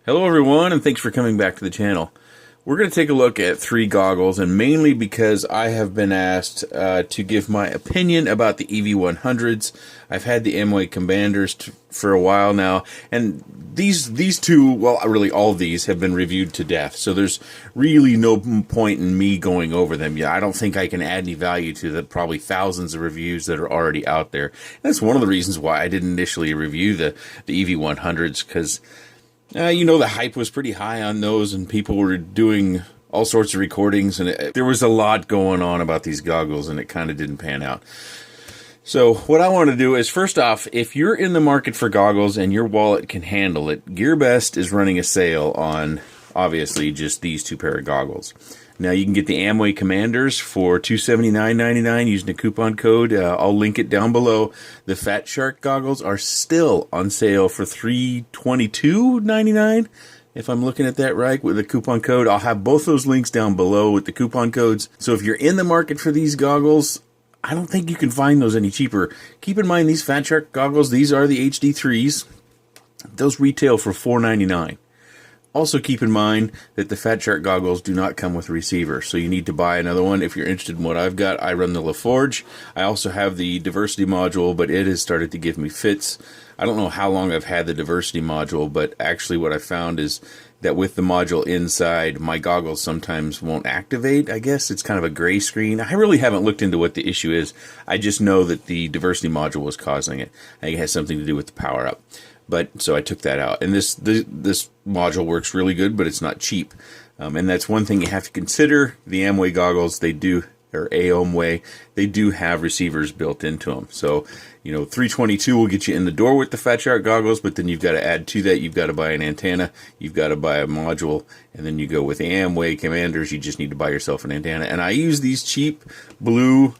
Hello everyone, and thanks for coming back to the channel. We're going to take a look at three goggles, and mainly because I have been asked to give my opinion about the EV100s. I've had the Amway Commanders for a while now, and these two, well, really all of these have been reviewed to death, so there's really no point in me going over them. Yeah, I don't think I can add any value to the probably thousands of reviews that are already out there. And that's one of the reasons why I didn't initially review the EV100s, because the hype was pretty high on those, and people were doing all sorts of recordings, and there was a lot going on about these goggles, and it kind of didn't pan out. So what I want to do is, first off, if you're in the market for goggles and your wallet can handle it, GearBest is running a sale on, obviously, just these two pair of goggles. Now, you can get the Amway Commanders for $279.99 using a coupon code. I'll link it down below. The FatShark goggles are still on sale for $322.99, if I'm looking at that right, with a coupon code. I'll have both those links down below with the coupon codes. So if you're in the market for these goggles, I don't think you can find those any cheaper. Keep in mind, these FatShark goggles, these are the HD3s. Those retail for $499. Also keep in mind that the FatShark goggles do not come with a receiver, so you need to buy another one if you're interested in what I've got. I run the LaForge. I also have the diversity module, but it has started to give me fits. I don't know how long I've had the diversity module, but actually what I found is that with the module inside, my goggles sometimes won't activate. I guess it's kind of a gray screen. I really haven't looked into what the issue is. I just know that the diversity module was causing it. I think it has something to do with the power up. But so I took that out, and this module works really good, but it's not cheap, and that's one thing you have to consider. The Amway goggles, they do, or Amway, they do have receivers built into them. So $322 will get you in the door with the FatShark goggles, but then you've got to add to that. You've got to buy an antenna, you've got to buy a module, and then you go with the Amway Commanders. You just need to buy yourself an antenna. And I use these cheap blue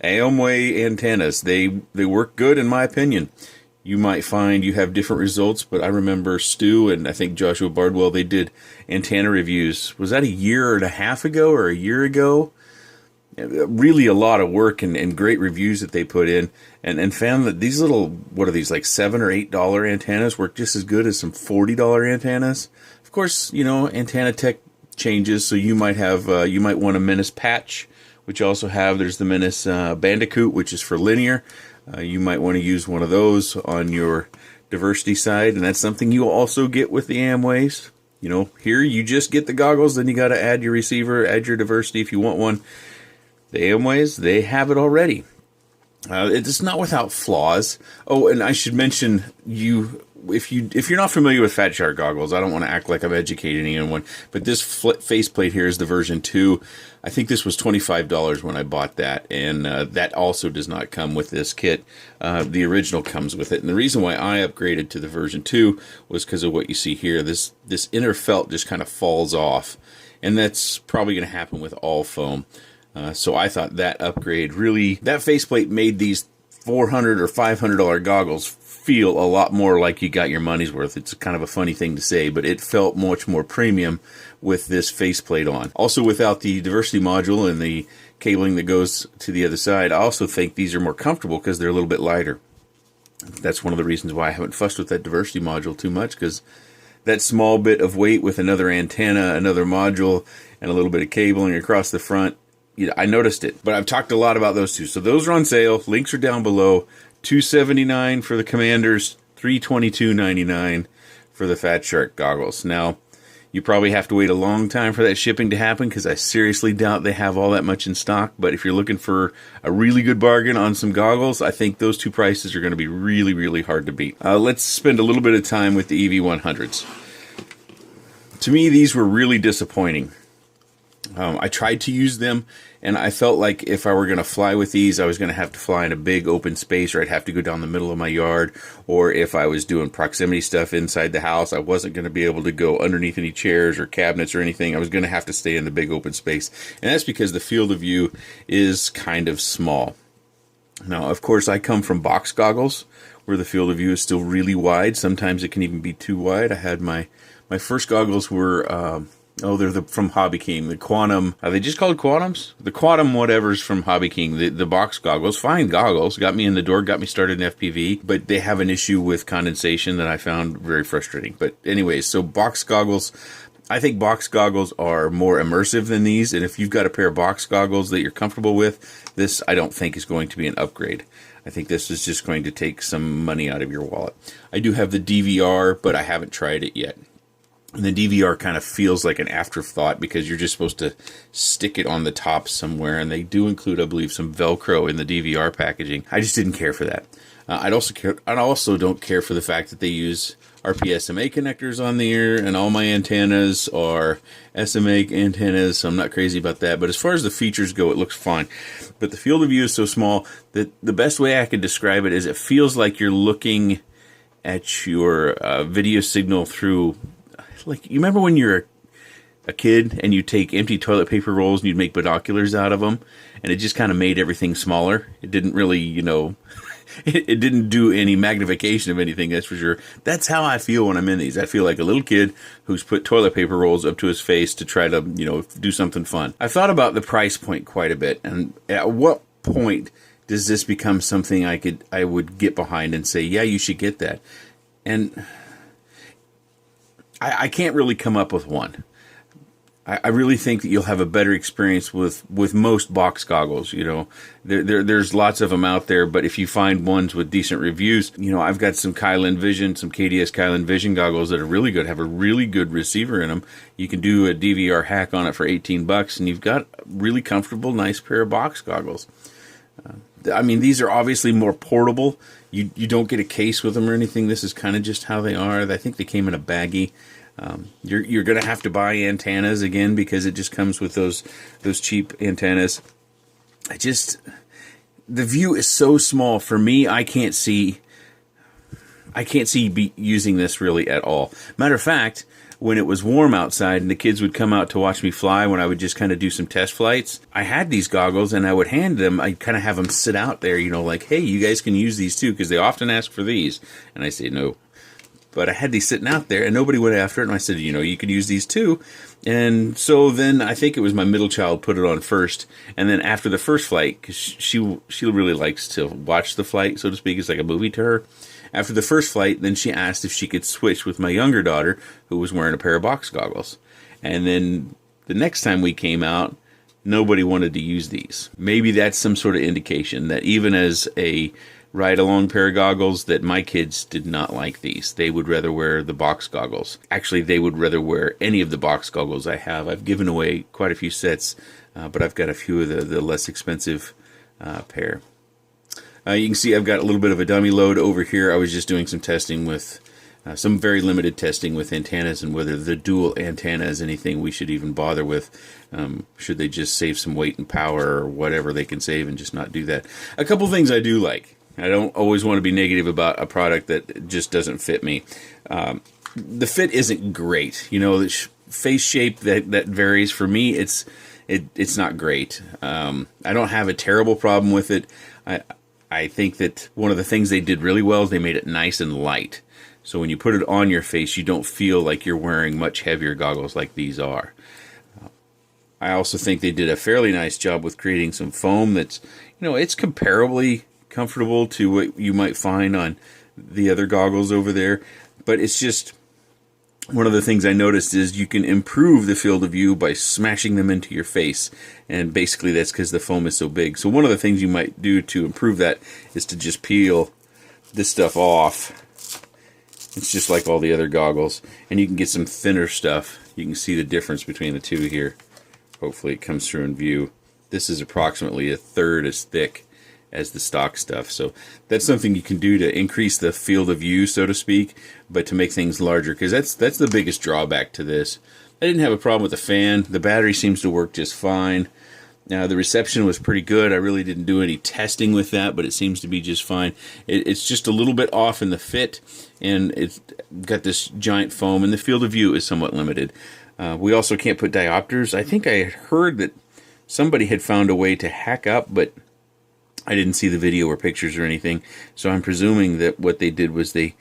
Amway antennas. They work good in my opinion. You might find you have different results, but I remember Stu and I think Joshua Bardwell, they did antenna reviews. Was that a year and a half ago or a year ago? Really a lot of work and great reviews that they put in, and found that these little, what are these, like $7 or $8 antennas work just as good as some $40 antennas. Of course, antenna tech changes, so you might have, you might want a Menace patch, which you also have. There's the Menace Bandicoot, which is for linear. You might want to use one of those on your diversity side, and that's something you'll also get with the Amways. Here you just get the goggles, then you got to add your receiver, add your diversity if you want one. The Amways, they have it already. It's not without flaws. Oh, and I should mention, if you're not familiar with FatShark goggles, I don't want to act like I'm educating anyone, but this faceplate here is the version 2. I think this was $25 when I bought that, and that also does not come with this kit. The original comes with it, and the reason why I upgraded to the version 2 was because of what you see here. This inner felt just kind of falls off, and that's probably going to happen with all foam. So I thought that upgrade really, that faceplate made these $400 or $500 goggles feel a lot more like you got your money's worth. It's kind of a funny thing to say, but it felt much more premium with this faceplate on. Also, without the diversity module and the cabling that goes to the other side, I also think these are more comfortable because they're a little bit lighter. That's one of the reasons why I haven't fussed with that diversity module too much, because that small bit of weight with another antenna, another module, and a little bit of cabling across the front, I noticed it, but I've talked a lot about those two. So those are on sale. Links are down below. $279 for the Commanders, $322.99 for the FatShark goggles. Now, you probably have to wait a long time for that shipping to happen, because I seriously doubt they have all that much in stock. But if you're looking for a really good bargain on some goggles, I think those two prices are going to be really, really hard to beat. Let's spend a little bit of time with the EV100s. To me, these were really disappointing. I tried to use them, and I felt like if I were going to fly with these, I was going to have to fly in a big open space, or I'd have to go down the middle of my yard, or if I was doing proximity stuff inside the house, I wasn't going to be able to go underneath any chairs or cabinets or anything. I was going to have to stay in the big open space, and that's because the field of view is kind of small. Now, of course, I come from box goggles, where the field of view is still really wide. Sometimes it can even be too wide. I had my first goggles were Oh, they're from Hobby King. The Quantum, are they just called Quantums? The Quantum whatever's from Hobby King. The box goggles, fine goggles, got me in the door, got me started in FPV, but they have an issue with condensation that I found very frustrating. But anyways, so box goggles, I think box goggles are more immersive than these, and if you've got a pair of box goggles that you're comfortable with, this I don't think is going to be an upgrade. I think this is just going to take some money out of your wallet. I do have the DVR, but I haven't tried it yet. And the DVR kind of feels like an afterthought because you're just supposed to stick it on the top somewhere. And they do include, I believe, some Velcro in the DVR packaging. I just didn't care for that. I also don't care for the fact that they use RP SMA connectors on the ear, and all my antennas are SMA antennas, so I'm not crazy about that. But as far as the features go, it looks fine. But the field of view is so small that the best way I could describe it is it feels like you're looking at your video signal through... Like, you remember when you're a kid and you take empty toilet paper rolls and you'd make binoculars out of them, and it just kind of made everything smaller? It didn't really, it didn't do any magnification of anything, that's for sure. That's how I feel when I'm in these. I feel like a little kid who's put toilet paper rolls up to his face to try to, do something fun. I've thought about the price point quite a bit, and at what point does this become something I would get behind and say, yeah, you should get that? And I can't really come up with one. I really think that you'll have a better experience with most box goggles. There's lots of them out there, but if you find ones with decent reviews, I've got some Kylin Vision, some KDS Kylin Vision goggles that are really good, have a really good receiver in them. You can do a DVR hack on it for $18, and you've got a really comfortable, nice pair of box goggles. These are obviously more portable. You don't get a case with them or anything. This is kind of just how they are. I think they came in a baggie. You're going to have to buy antennas again because it just comes with those cheap antennas. The view is so small for me. I can't see using this really at all. Matter of fact, when it was warm outside and the kids would come out to watch me fly, when I would just kind of do some test flights, I had these goggles and I would hand them. I'd kind of have them sit out there, like, hey, you guys can use these too, because they often ask for these. And I say no. But I had these sitting out there and nobody went after it. And I said, you could use these too. And so then I think it was my middle child put it on first. And then after the first flight, because she really likes to watch the flight, so to speak. It's like a movie to her. After the first flight, then she asked if she could switch with my younger daughter, who was wearing a pair of box goggles. And then the next time we came out, nobody wanted to use these. Maybe that's some sort of indication that even as a ride-along pair of goggles, that my kids did not like these. They would rather wear the box goggles. Actually, they would rather wear any of the box goggles I have. I've given away quite a few sets, but I've got a few of the less expensive pair. You can see I've got a little bit of a dummy load over here. I was just doing some testing with, some very limited testing with antennas and whether the dual antenna is anything we should even bother with. Should they just save some weight and power or whatever they can save and just not do that? A couple things I do like. I don't always want to be negative about a product that just doesn't fit me. The fit isn't great. The face shape that varies. For me, it's not great. I don't have a terrible problem with it. I think that one of the things they did really well is they made it nice and light. So when you put it on your face, you don't feel like you're wearing much heavier goggles like these are. I also think they did a fairly nice job with creating some foam that's, it's comparably comfortable to what you might find on the other goggles over there. But it's just, one of the things I noticed is you can improve the field of view by smashing them into your face. And basically that's because the foam is so big. So one of the things you might do to improve that is to just peel this stuff off. It's just like all the other goggles. And you can get some thinner stuff. You can see the difference between the two here. Hopefully it comes through in view. This is approximately a third as thick as the stock stuff. So that's something you can do to increase the field of view, so to speak, but to make things larger, because that's the biggest drawback to this. I didn't have a problem with the fan. The battery seems to work just fine. Now, the reception was pretty good. I really didn't do any testing with that, but it seems to be just fine. It's just a little bit off in the fit, and it's got this giant foam, and the field of view is somewhat limited. We also can't put diopters. I think I heard that somebody had found a way to hack up, but I didn't see the video or pictures or anything, so I'm presuming that what they did was they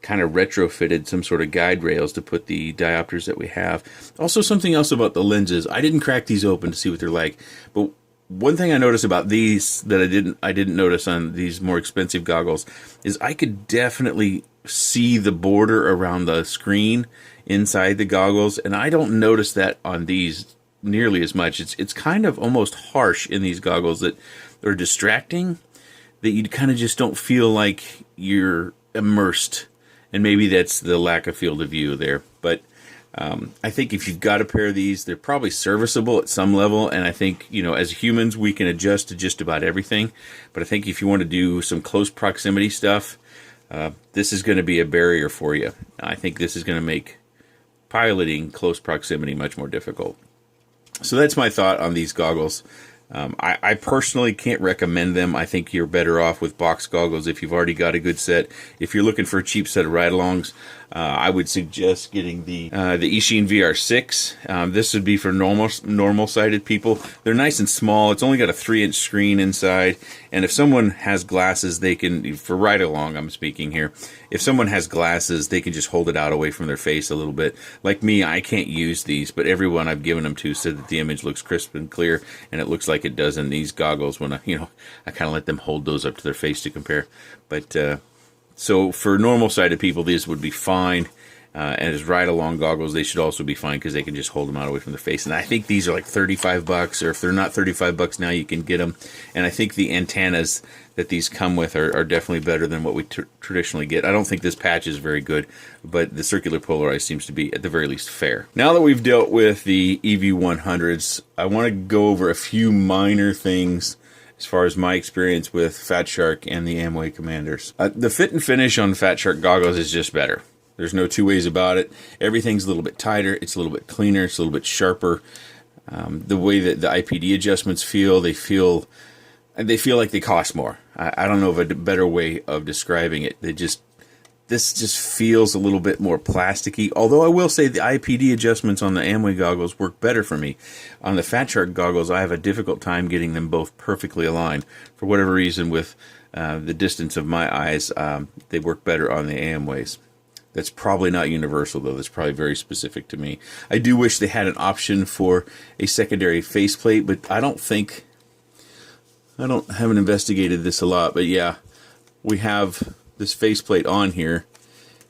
kind of retrofitted some sort of guide rails to put the diopters that we have. Also, something else about the lenses. I didn't crack these open to see what they're like, but one thing I noticed about these that I didn't notice on these more expensive goggles is I could definitely see the border around the screen inside the goggles, and I don't notice that on these nearly as much. It's kind of almost harsh in these goggles that are distracting, that you kind of just don't feel like you're immersed, and maybe that's the lack of field of view there. But I think if you've got a pair of these, they're probably serviceable at some level, and I think, you know, as humans we can adjust to just about everything. But I think if you want to do some close proximity stuff, this is going to be a barrier for you. I think this is going to make piloting close proximity much more difficult. So that's my thought on these goggles. I personally can't recommend them. I think you're better off with box goggles if you've already got a good set. If you're looking for a cheap set of ride-alongs, I would suggest getting the Eachine VR6. This would be for normal-sighted people. They're nice and small. It's only got a 3-inch screen inside, and if someone has glasses, they can, for ride-along I'm speaking here, if someone has glasses, they can just hold it out away from their face a little bit. Like me, I can't use these, but everyone I've given them to said that the image looks crisp and clear, and it looks like it does in these goggles when I kind of let them hold those up to their face to compare. But so for normal-sighted people, these would be fine. And as ride-along goggles, they should also be fine because they can just hold them out away from their face. And I think these are like $35, or if they're not $35 now, you can get them. And I think the antennas that these come with are definitely better than what we traditionally get. I don't think this patch is very good, but the circular polarized seems to be at the very least fair. Now that we've dealt with the EV100s, I want to go over a few minor things as far as my experience with FatShark and the Amway Commanders. The fit and finish on FatShark goggles is just better. There's no two ways about it. Everything's a little bit tighter. It's a little bit cleaner. It's a little bit sharper. The way that the IPD adjustments feel, they feel like they cost more. I don't know of a better way of describing it. This just feels a little bit more plasticky. Although I will say the IPD adjustments on the Amway goggles work better for me. On the FatShark goggles, I have a difficult time getting them both perfectly aligned. For whatever reason, with the distance of my eyes, they work better on the Amways. That's probably not universal, though. That's probably very specific to me. I do wish they had an option for a secondary faceplate, but I haven't investigated this a lot. But yeah, we have this faceplate on here.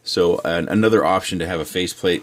So another option to have a faceplate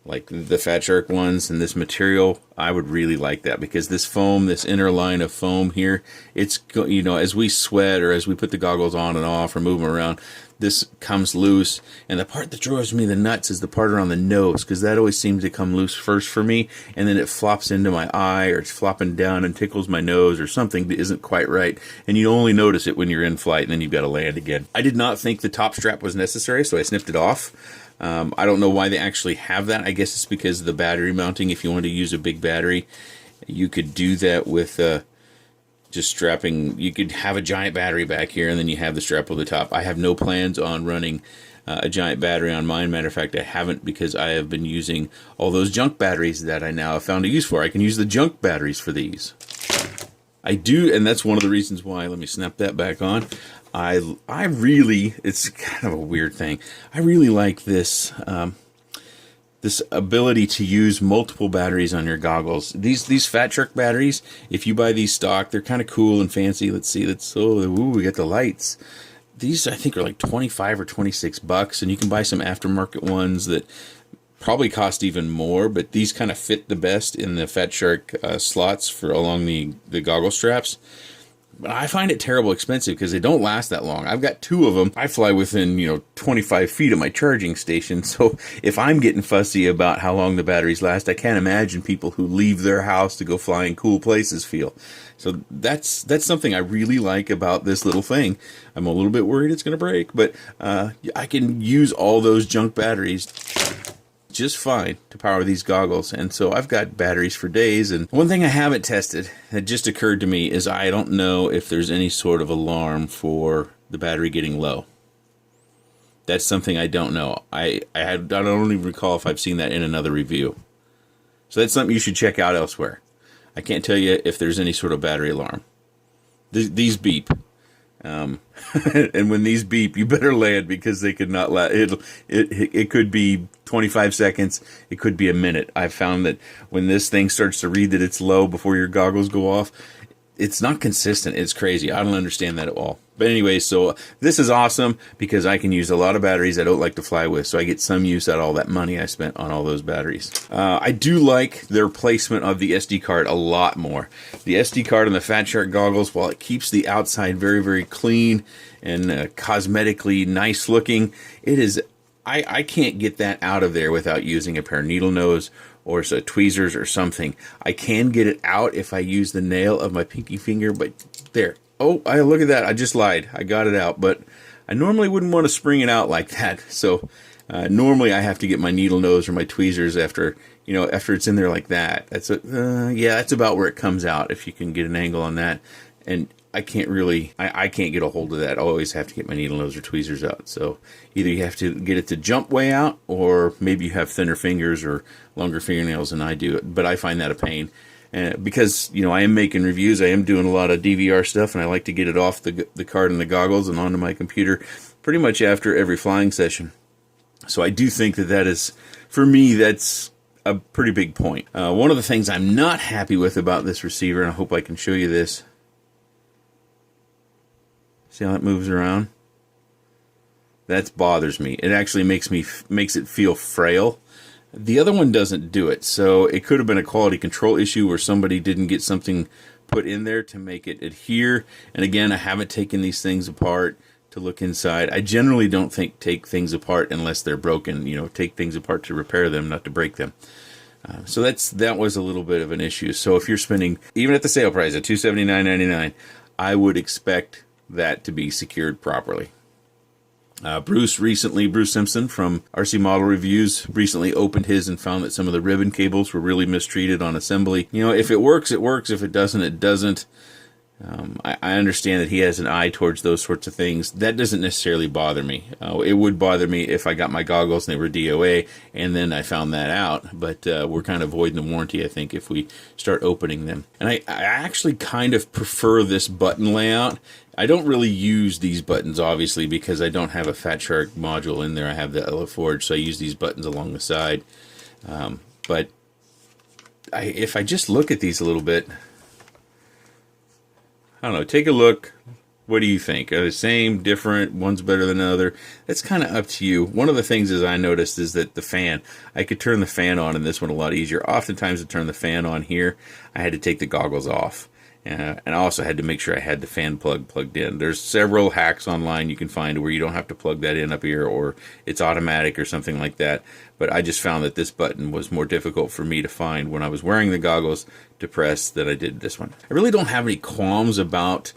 like the FatShark ones and this material, I would really like that, because this foam, this inner line of foam here, it's, you know, as we sweat or as we put the goggles on and off or move them around, this comes loose. And the part that drives me the nuts is the part around the nose, because that always seems to come loose first for me, and then it flops into my eye, or it's flopping down and tickles my nose, or something that isn't quite right, and you only notice it when you're in flight, and then you've got to land again. I did not think the top strap was necessary, so I snipped it off. I don't know why they actually have that. I guess it's because of the battery mounting. If you want to use a big battery, you could do that with just strapping. You could have a giant battery back here, and then you have the strap over the top. I have no plans on running a giant battery on mine. Matter of fact, I haven't, because I have been using all those junk batteries that I now have found a use for. I can use the junk batteries for these. I do, and that's one of the reasons why. Let me snap that back on. I really, it's kind of a weird thing. I really like this this ability to use multiple batteries on your goggles. These FatShark batteries, if you buy these stock, they're kind of cool and fancy. Let's see, we got the lights. These I think are like $25 or $26, and you can buy some aftermarket ones that probably cost even more, but these kind of fit the best in the FatShark slots for along the goggle straps. But I find it terrible expensive because they don't last that long. I've got two of them. I fly within, 25 feet of my charging station. So if I'm getting fussy about how long the batteries last, I can't imagine people who leave their house to go fly in cool places feel. So that's something I really like about this little thing. I'm a little bit worried it's going to break, but I can use all those junk batteries just fine to power these goggles, and so I've got batteries for days. And one thing I haven't tested that just occurred to me is I don't know if there's any sort of alarm for the battery getting low. That's something I don't know. I don't even recall if I've seen that in another review. So that's something you should check out elsewhere. I can't tell you if there's any sort of battery alarm. These beep. And when these beep, you better land, because they could not last. It could be 25 seconds. It could be a minute. I've found that when this thing starts to read that it's low before your goggles go off, it's not consistent. It's crazy. I don't understand that at all. But anyway, so this is awesome because I can use a lot of batteries I don't like to fly with. So I get some use out of all that money I spent on all those batteries. I do like their placement of the SD card a lot more. The SD card on the FatShark goggles, while it keeps the outside very, very clean and cosmetically nice looking, it is, I can't get that out of there without using a pair of needle nose or tweezers or something. I can get it out if I use the nail of my pinky finger, but there. Oh, look at that. I just lied. I got it out, but I normally wouldn't want to spring it out like that. So normally I have to get my needle nose or my tweezers after it's in there like that. That's that's about where it comes out, if you can get an angle on that. And I can't really, I can't get a hold of that. I always have to get my needle nose or tweezers out. So either you have to get it to jump way out, or maybe you have thinner fingers or longer fingernails than I do. But I find that a pain. Because, I am making reviews, I am doing a lot of DVR stuff, and I like to get it off the card and the goggles and onto my computer pretty much after every flying session. So I do think that is, for me, that's a pretty big point. One of the things I'm not happy with about this receiver, and I hope I can show you this. See how it moves around? That bothers me. It actually makes it feel frail. The other one doesn't do it, so it could have been a quality control issue where somebody didn't get something put in there to make it adhere. And again, I haven't taken these things apart to look inside. I generally don't take things apart unless they're broken. Take things apart to repair them, not to break them. So that was a little bit of an issue. So if you're spending, even at the sale price at $279.99, I would expect that to be secured properly. Bruce Simpson from RC Model Reviews recently opened his and found that some of the ribbon cables were really mistreated on assembly. If it works, it works. If it doesn't, it doesn't. I understand that he has an eye towards those sorts of things. That doesn't necessarily bother me. It would bother me if I got my goggles and they were DOA and then I found that out. But we're kind of voiding the warranty, I think, if we start opening them. And I actually kind of prefer this button layout. I don't really use these buttons, obviously, because I don't have a FatShark module in there. I have the LaForge, so I use these buttons along the side. But if I just look at these a little bit, I don't know, take a look. What do you think? Are they the same, different, one's better than another? That's kind of up to you. One of the things I noticed is that the fan, I could turn the fan on in this one a lot easier. Oftentimes to turn the fan on here, I had to take the goggles off. And I also had to make sure I had the fan plug plugged in. There's several hacks online you can find where you don't have to plug that in up here, or it's automatic or something like that. But I just found that this button was more difficult for me to find when I was wearing the goggles to press than I did this one. I really don't have any qualms about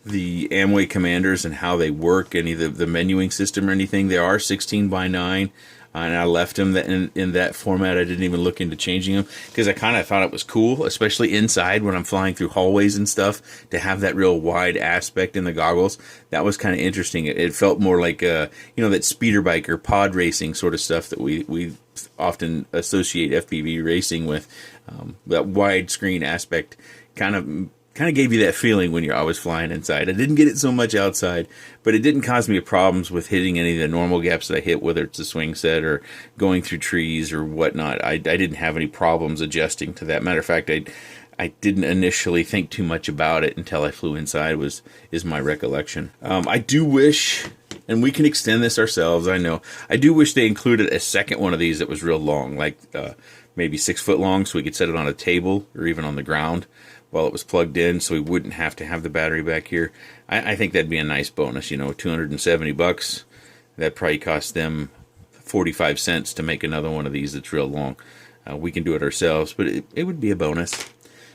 the Amway Commanders and how they work, any of the menuing system or anything. They are 16:9. And I left them in that format. I didn't even look into changing them because I kind of thought it was cool, especially inside when I'm flying through hallways and stuff, to have that real wide aspect in the goggles. That was kind of interesting. It felt more like that speeder bike or pod racing sort of stuff that we often associate FPV racing with. That widescreen aspect kind of gave you that feeling when I was flying inside. I didn't get it so much outside, but it didn't cause me problems with hitting any of the normal gaps that I hit, whether it's a swing set or going through trees or whatnot. I didn't have any problems adjusting to that. Matter of fact, I didn't initially think too much about it until I flew inside, is my recollection. I do wish, and we can extend this ourselves, I know, I do wish they included a second one of these that was real long, like maybe 6 foot long, so we could set it on a table or even on the ground while it was plugged in, so we wouldn't have to have the battery back here. I think that'd be a nice bonus. $270. That probably cost them 45 cents to make another one of these that's real long. We can do it ourselves, but it would be a bonus.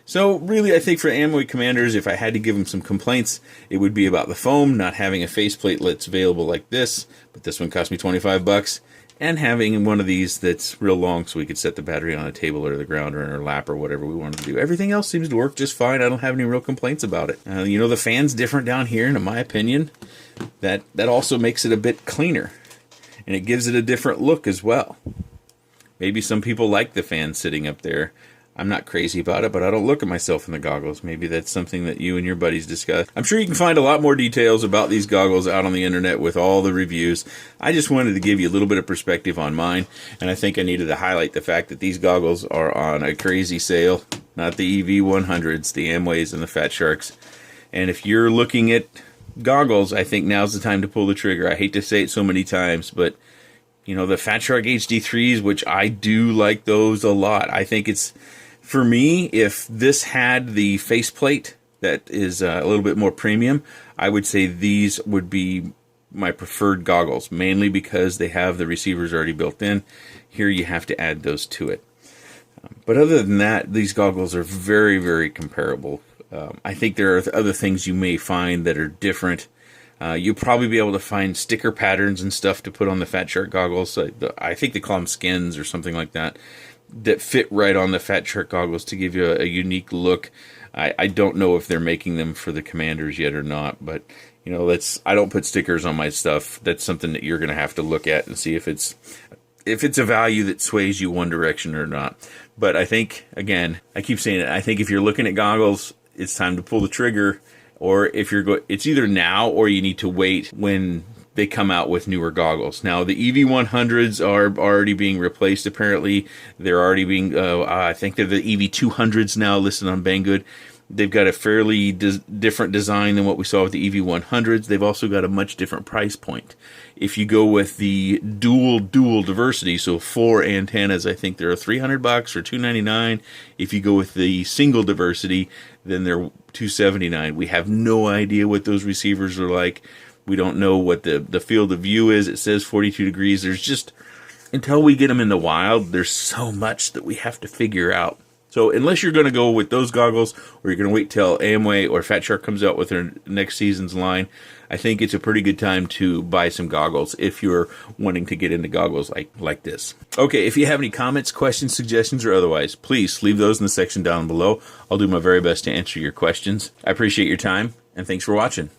So really, I think for Amway Commanders, if I had to give them some complaints, it would be about the foam, not having a faceplate that's available like this, but this one cost me 25 bucks. And having one of these that's real long so we could set the battery on a table or the ground or in our lap or whatever we wanted to do. Everything else seems to work just fine. I don't have any real complaints about it. The fan's different down here, and in my opinion, that also makes it a bit cleaner. And it gives it a different look as well. Maybe some people like the fan sitting up there. I'm not crazy about it, but I don't look at myself in the goggles. Maybe that's something that you and your buddies discuss. I'm sure you can find a lot more details about these goggles out on the internet with all the reviews. I just wanted to give you a little bit of perspective on mine, and I think I needed to highlight the fact that these goggles are on a crazy sale. Not the EV100s, the Amways and the FatSharks. And if you're looking at goggles, I think now's the time to pull the trigger. I hate to say it so many times, but you know, the FatShark HD3s, which I do like those a lot. I think it's, for me, if this had the faceplate that is a little bit more premium, I would say these would be my preferred goggles, mainly because they have the receivers already built in. Here you have to add those to it. But other than that, these goggles are very, very comparable. I think there are other things you may find that are different. You'll probably be able to find sticker patterns and stuff to put on the FatShark goggles. I think they call them skins or something like that, that fit right on the FatShark goggles to give you a unique look. I don't know if they're making them for the Commanders yet or not, but you know, I don't put stickers on my stuff. That's something that you're going to have to look at and see if it's a value that sways you one direction or not. But I think, again, I keep saying it, I think if you're looking at goggles, it's time to pull the trigger. Or if it's either now or you need to wait when they come out with newer goggles. Now, the EV100s are already being replaced, apparently. They're already being, I think they're the EV200s now listed on Banggood. They've got a fairly different design than what we saw with the EV100s. They've also got a much different price point. If you go with the dual diversity, so 4 antennas, I think they're $300 or $299. If you go with the single diversity, then they're $279. We have no idea what those receivers are like. We don't know what the field of view is. It says 42 degrees. There's just, until we get them in the wild, there's so much that we have to figure out. So unless you're going to go with those goggles, or you're going to wait till Amway or FatShark comes out with their next season's line, I think it's a pretty good time to buy some goggles if you're wanting to get into goggles like this. Okay, if you have any comments, questions, suggestions, or otherwise, please leave those in the section down below. I'll do my very best to answer your questions. I appreciate your time, and thanks for watching.